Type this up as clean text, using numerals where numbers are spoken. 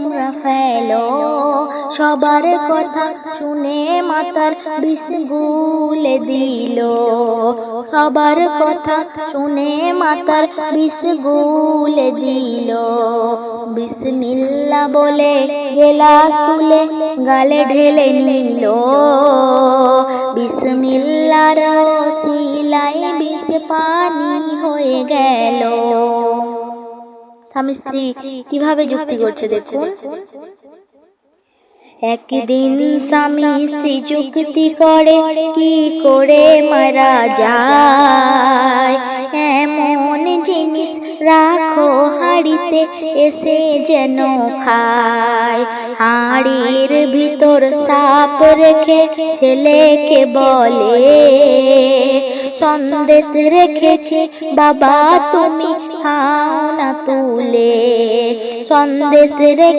তোমরা ফেলো। সবার কথা শুনে মাতার বিষ গুলে দিল। সবার কথা শুনে মাতার বিষ গুলে দিল। বিসমিল্লাহ বলে গেলাস তুলে গালে ঢেলে নিল। বিসমিল্লাহর ওসিলায় বিষ পানি হয়ে গেল। স্বামী স্ত্রী কিভাবে যুক্তি করছে দেখুন। একদিন স্বামী স্ত্রী যুক্তি করে কি করে মারা যায়। এমন জিনিস রাখো হাঁড়িতে এসে যেন খায়। হাঁড়ির ভিতর সাপ রেখে ছেলেকে বলে, সন্দেশ রেখেছি বাবা তুমি খাও না তুলে। সন্দেশ